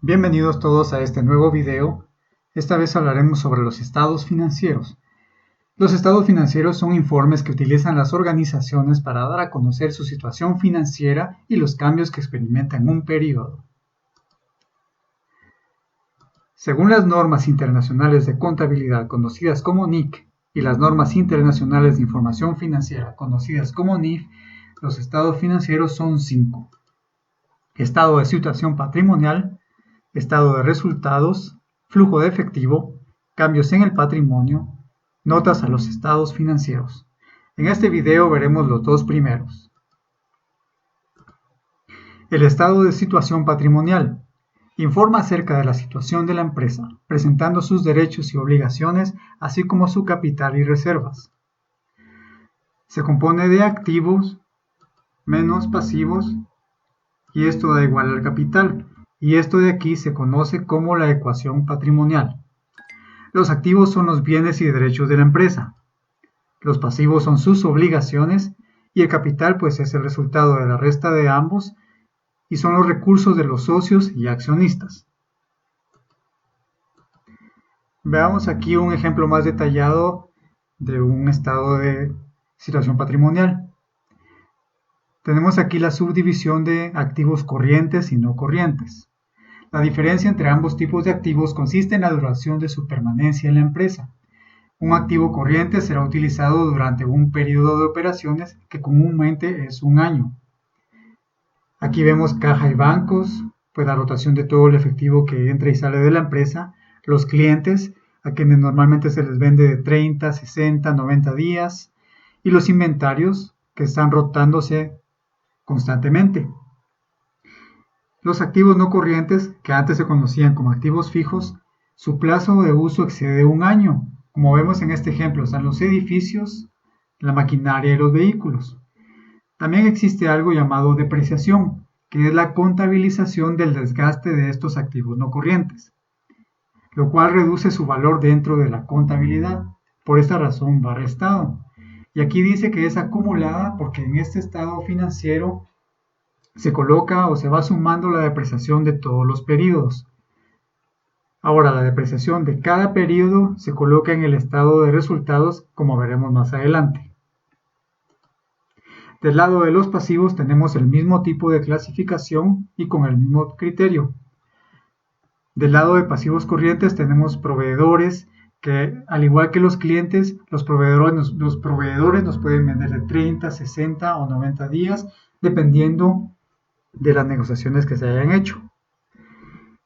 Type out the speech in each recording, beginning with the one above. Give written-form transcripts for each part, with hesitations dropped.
Bienvenidos todos a este nuevo video. Esta vez hablaremos sobre los estados financieros. Los estados financieros son informes que utilizan las organizaciones para dar a conocer su situación financiera y los cambios que experimentan en un periodo. Según las normas internacionales de contabilidad conocidas como NIC y las normas internacionales de información financiera conocidas como NIF, los estados financieros son 5. Estado de situación patrimonial, estado de resultados, flujo de efectivo, cambios en el patrimonio, notas a los estados financieros. En este video veremos los dos primeros. El estado de situación patrimonial informa acerca de la situación de la empresa, presentando sus derechos y obligaciones, así como su capital y reservas. Se compone de activos menos pasivos, y esto da igual al capital. Y esto de aquí se conoce como la ecuación patrimonial. Los activos son los bienes y derechos de la empresa. Los pasivos son sus obligaciones y el capital pues es el resultado de la resta de ambos y son los recursos de los socios y accionistas. Veamos aquí un ejemplo más detallado de un estado de situación patrimonial. Tenemos aquí la subdivisión de activos corrientes y no corrientes. La diferencia entre ambos tipos de activos consiste en la duración de su permanencia en la empresa. Un activo corriente será utilizado durante un periodo de operaciones que comúnmente es un año. Aquí vemos caja y bancos, pues la rotación de todo el efectivo que entra y sale de la empresa, los clientes, a quienes normalmente se les vende de 30, 60, 90 días, y los inventarios, que están rotándose constantemente. Los activos no corrientes, que antes se conocían como activos fijos, su plazo de uso excede un año. Como vemos en este ejemplo, están los edificios, la maquinaria y los vehículos. También existe algo llamado depreciación, que es la contabilización del desgaste de estos activos no corrientes, lo cual reduce su valor dentro de la contabilidad. Por esta razón va restado. Y aquí dice que es acumulada porque en este estado financiero se coloca o se va sumando la depreciación de todos los periodos. Ahora, la depreciación de cada periodo se coloca en el estado de resultados, como veremos más adelante. Del lado de los pasivos tenemos el mismo tipo de clasificación y con el mismo criterio. Del lado de pasivos corrientes tenemos proveedores que, al igual que los clientes, los proveedores nos pueden vender de 30, 60 o 90 días, dependiendo de las negociaciones que se hayan hecho.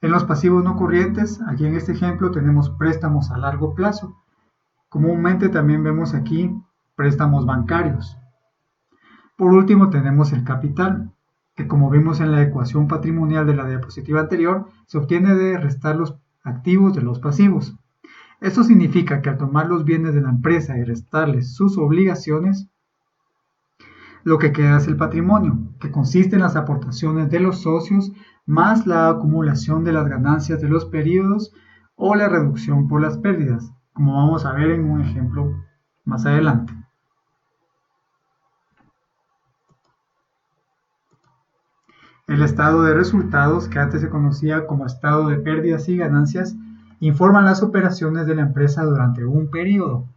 En los pasivos no corrientes, aquí en este ejemplo tenemos préstamos a largo plazo. Comúnmente también vemos aquí préstamos bancarios. Por último tenemos el capital, que como vimos en la ecuación patrimonial de la diapositiva anterior, se obtiene de restar los activos de los pasivos. Esto significa que al tomar los bienes de la empresa y restarles sus obligaciones, lo que queda es el patrimonio, que consiste en las aportaciones de los socios más la acumulación de las ganancias de los periodos o la reducción por las pérdidas, como vamos a ver en un ejemplo más adelante. El estado de resultados, que antes se conocía como estado de pérdidas y ganancias, informa las operaciones de la empresa durante un periodo.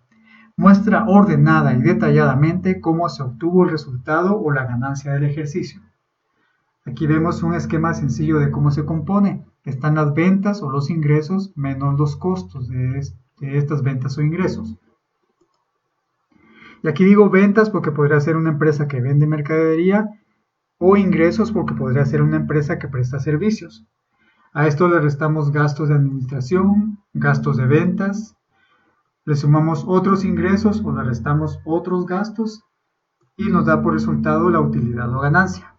Muestra ordenada y detalladamente cómo se obtuvo el resultado o la ganancia del ejercicio. Aquí vemos un esquema sencillo de cómo se compone. Están las ventas o los ingresos menos los costos de estas ventas o ingresos. Y aquí digo ventas porque podría ser una empresa que vende mercadería o ingresos porque podría ser una empresa que presta servicios. A esto le restamos gastos de administración, gastos de ventas, le sumamos otros ingresos o le restamos otros gastos y nos da por resultado la utilidad o ganancia.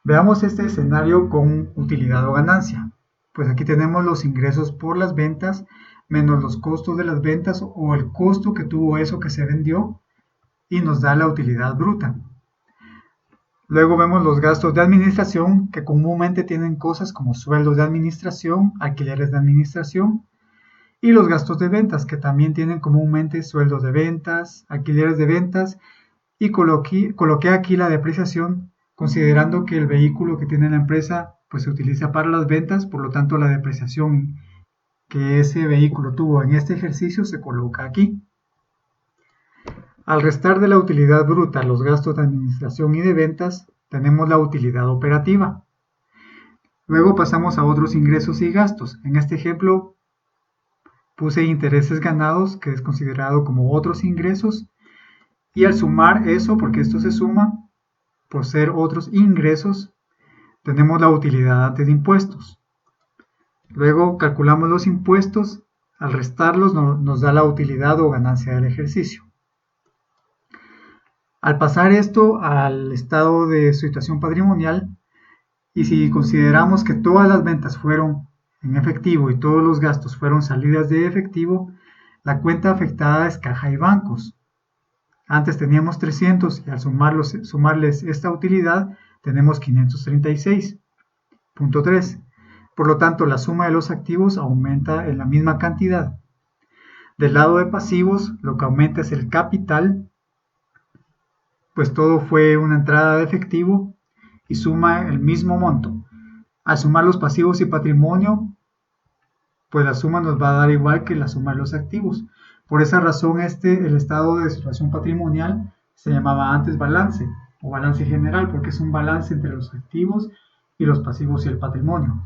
Veamos este escenario con utilidad o ganancia. Pues aquí tenemos los ingresos por las ventas menos los costos de las ventas o el costo que tuvo eso que se vendió y nos da la utilidad bruta. Luego vemos los gastos de administración, que comúnmente tienen cosas como sueldos de administración, alquileres de administración, y los gastos de ventas, que también tienen comúnmente sueldos de ventas, alquileres de ventas, y coloqué aquí la depreciación, considerando que el vehículo que tiene la empresa pues se utiliza para las ventas, por lo tanto la depreciación que ese vehículo tuvo en este ejercicio se coloca aquí. Al restar de la utilidad bruta los gastos de administración y de ventas, tenemos la utilidad operativa. Luego pasamos a otros ingresos y gastos. En este ejemplo puse intereses ganados, que es considerado como otros ingresos, y al sumar eso, porque esto se suma por ser otros ingresos, tenemos la utilidad antes de impuestos. Luego calculamos los impuestos, al restarlos nos da la utilidad o ganancia del ejercicio. Al pasar esto al estado de situación patrimonial, y si consideramos que todas las ventas fueron en efectivo y todos los gastos fueron salidas de efectivo, la cuenta afectada es caja y bancos. Antes teníamos 300 y al sumarles esta utilidad tenemos 536.3. Por lo tanto, la suma de los activos aumenta en la misma cantidad. Del lado de pasivos, lo que aumenta es el capital, pues todo fue una entrada de efectivo y suma el mismo monto. Al sumar los pasivos y patrimonio, pues la suma nos va a dar igual que la suma de los activos. Por esa razón el estado de situación patrimonial se llamaba antes balance o balance general, porque es un balance entre los activos y los pasivos y el patrimonio.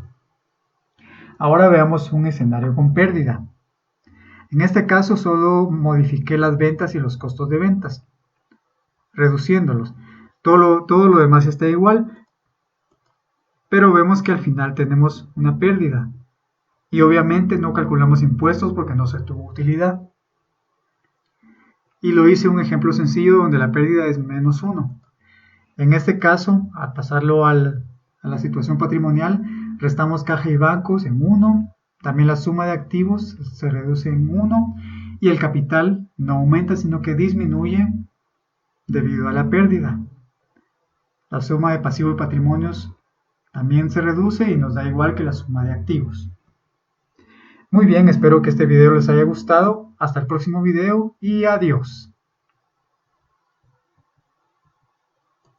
Ahora veamos un escenario con pérdida. En este caso solo modifiqué las ventas y los costos de ventas, reduciéndolos. Todo lo demás está igual, pero vemos que al final tenemos una pérdida. Y obviamente no calculamos impuestos porque no se tuvo utilidad. Y lo hice un ejemplo sencillo donde la pérdida es -1. En este caso, al pasarlo a la situación patrimonial, restamos caja y bancos en 1, también la suma de activos se reduce en 1 y el capital no aumenta sino que disminuye debido a la pérdida. La suma de pasivo y patrimonios también se reduce y nos da igual que la suma de activos. Muy bien, espero que este video les haya gustado. Hasta el próximo video y adiós.